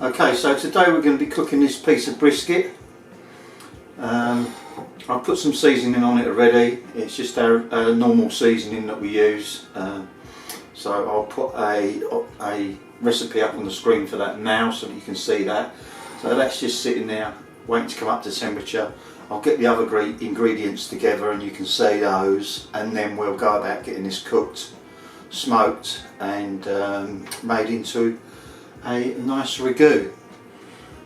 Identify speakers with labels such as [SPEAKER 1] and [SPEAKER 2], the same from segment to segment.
[SPEAKER 1] Okay, so today we're going to be cooking this piece of brisket. I've put some seasoning on it already. It's just our normal seasoning that we use. So I'll put a recipe up on the screen for that now so that you can see that. So that's just sitting there waiting to come up to temperature. I'll get the other ingredients together and you can see those, and then we'll go about getting this cooked, smoked and made into a nice ragu.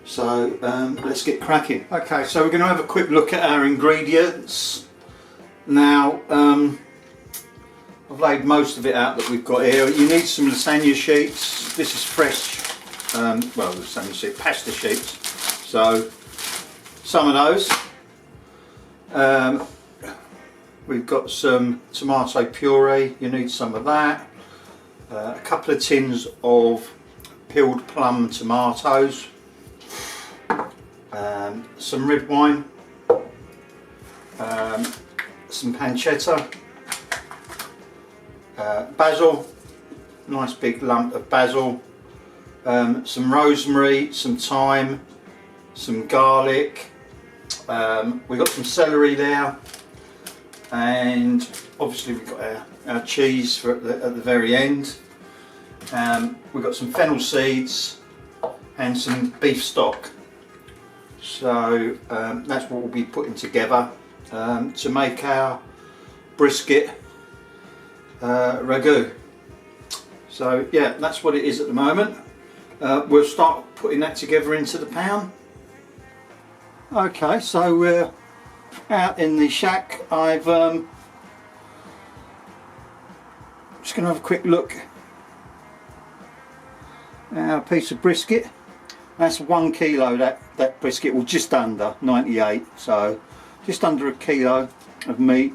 [SPEAKER 1] So let's get cracking. Okay, so we're going to have a quick look at our ingredients. Now I've laid most of it out that we've got here. You need some lasagna sheets. This is fresh, well, lasagna sheet, pasta sheets. So some of those. We've got some tomato puree. You need some of that. A couple of tins of peeled plum tomatoes. Some red wine. Some pancetta. Basil, nice big lump of basil, some rosemary, some thyme, some garlic, we've got some celery there, and obviously we've got our cheese for at the very end. We've got some fennel seeds and some beef stock. So that's what we'll be putting together to make our brisket ragu. So yeah, that's what it is at the moment. We'll start putting that together into the pan. Okay, so we're out in the shack. I've just going to have a quick look at our piece of brisket. That's 1 kilo, that brisket, well, just under 98, so just under a kilo of meat.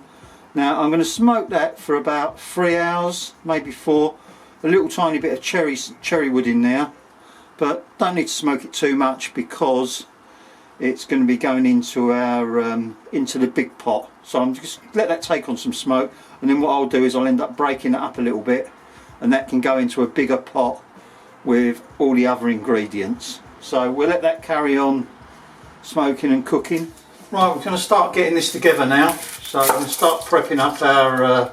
[SPEAKER 1] Now I'm going to smoke that for about 3 hours, maybe 4. A little tiny bit of cherry wood in there, but don't need to smoke it too much because it's going to be going into our into the big pot. So I'm just let that take on some smoke, and then what I'll do is I'll end up breaking it up a little bit, and that can go into a bigger pot with all the other ingredients. So we'll let that carry on smoking and cooking. Right, we're going to start getting this together now. So I'm going to start prepping up our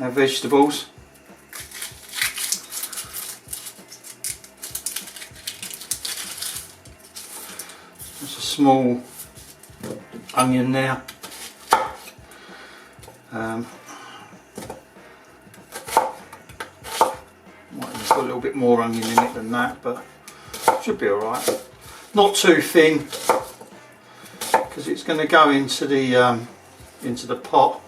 [SPEAKER 1] vegetables. There's a small onion there. Might have got a little bit more onion in it than that, but should be alright. Not too thin, because it's going to go into the pot.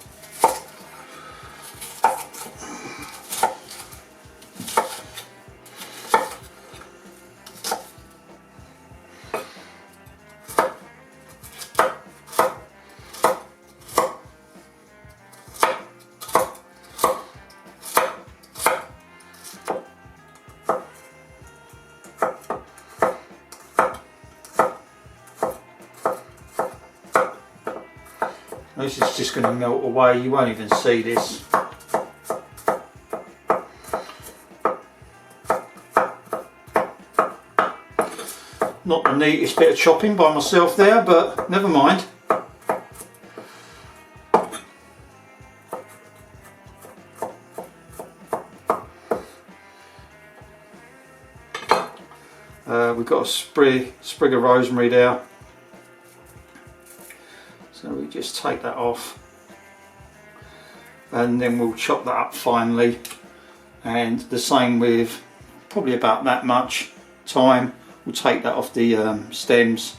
[SPEAKER 1] This is just going to melt away, you won't even see this. Not the neatest bit of chopping by myself there, but never mind. We've got a sprig of rosemary there. So we just take that off, and then we'll chop that up finely, and the same with probably about that much thyme. We'll take that off the stems,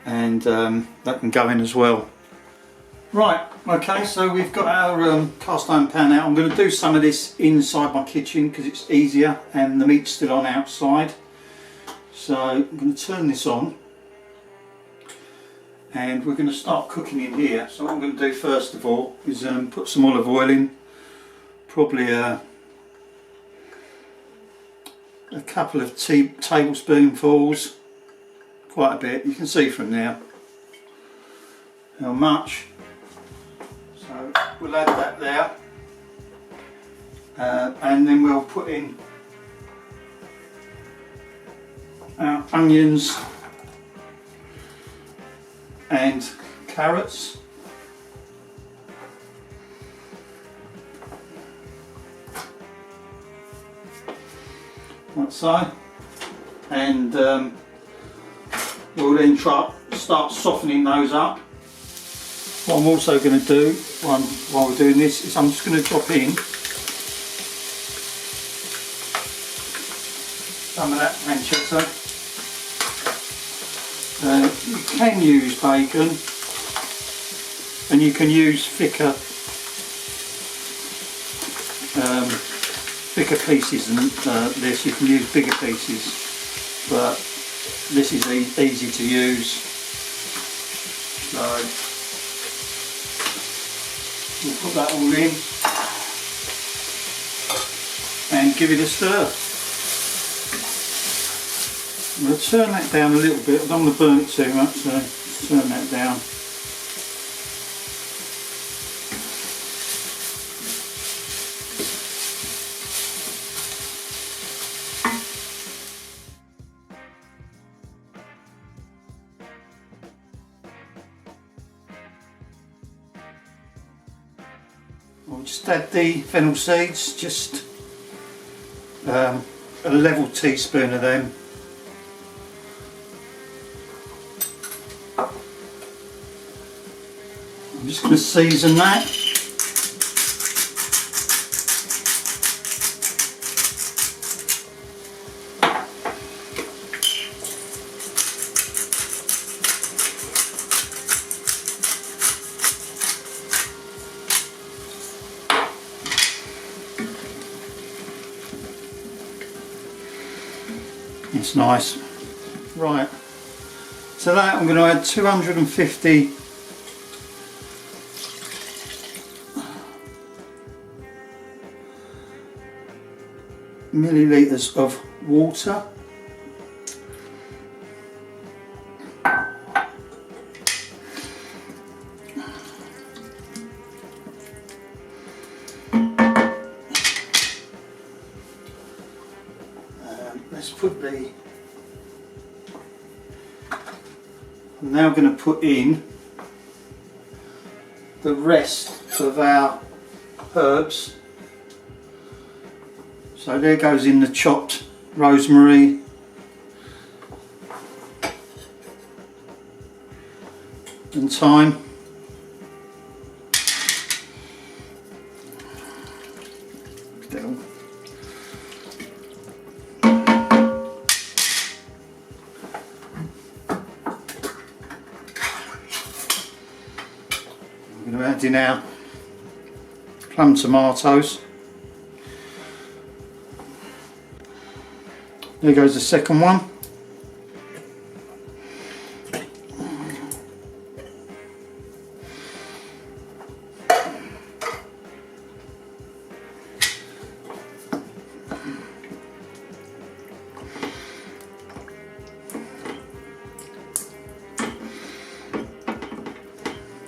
[SPEAKER 1] and that can go in as well. Right, okay, so we've got our cast iron pan out. I'm going to do some of this inside my kitchen because it's easier and the meat's still on outside. So I'm going to turn this on, and we're going to start cooking in here. So what I'm going to do first of all is put some olive oil in, probably a couple of tablespoonfuls, quite a bit. You can see from there how much. So we'll add that there, and then we'll put in our onions and carrots. Like so, and we'll then start softening those up. What I'm also going to do while we're doing this is I'm just going to drop in some of that pancetta. You can use bacon, and you can use thicker pieces than this. You can use bigger pieces, but this is easy to use. So we'll put that all in and give it a stir. I'm going to turn that down a little bit. I don't want to burn it too much, so turn that down. I'll just add the fennel seeds, just a level teaspoon of them. I'm just going to season that. It's nice. Right, to that I'm going to add 250 millilitres of water. Let's put the... I'm now going to put in the rest of our herbs. So there goes in the chopped rosemary, and thyme. Dill. I'm going to add in our plum tomatoes. There goes the second one.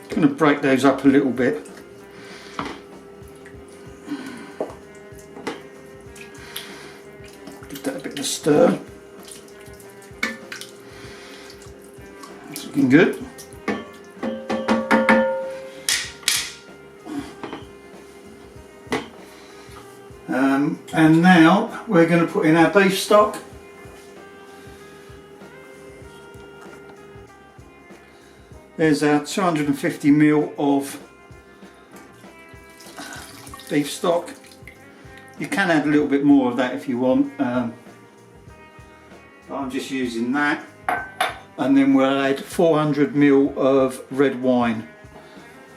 [SPEAKER 1] I'm going to break those up a little bit. Give that a bit of a stir. It's looking good. And now we're going to put in our beef stock. There's our 250 ml of beef stock. You can add a little bit more of that if you want, but I'm just using that. And then we'll add 400 ml of red wine.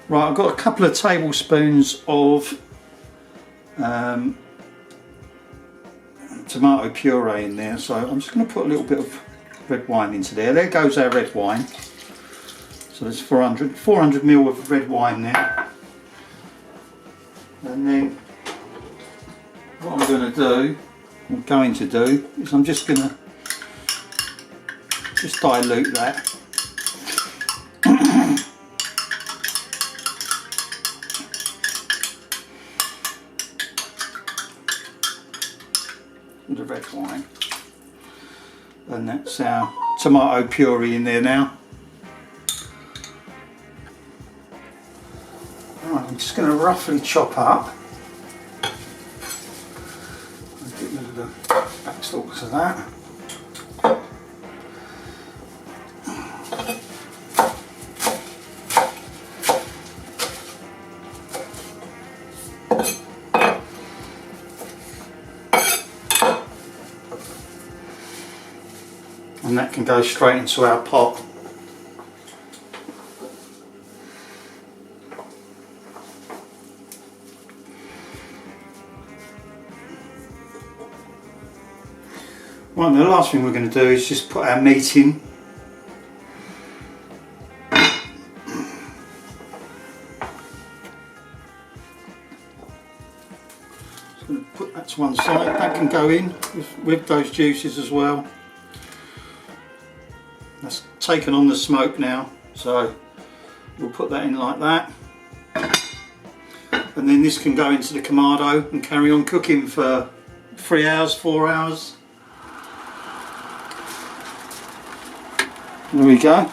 [SPEAKER 1] Right, I've got a couple of tablespoons of tomato puree in there, so I'm just going to put a little bit of red wine into there. There goes our red wine. So there's 400 ml of red wine there. And then what I'm going to do is I'm just going to dilute that.
[SPEAKER 2] with the red wine. And that's our tomato puree in there now. Right, I'm just going to roughly chop up. Get rid of the back stalks of that. And that can go straight into our pot. Right, the last thing we're going to do is just put our meat in. Just going to put that to one side. That can go in with those juices as well. That's taken on the smoke now, so we'll put that in like that. And then this can go into the Kamado and carry on cooking for 3 hours, 4 hours. There we go.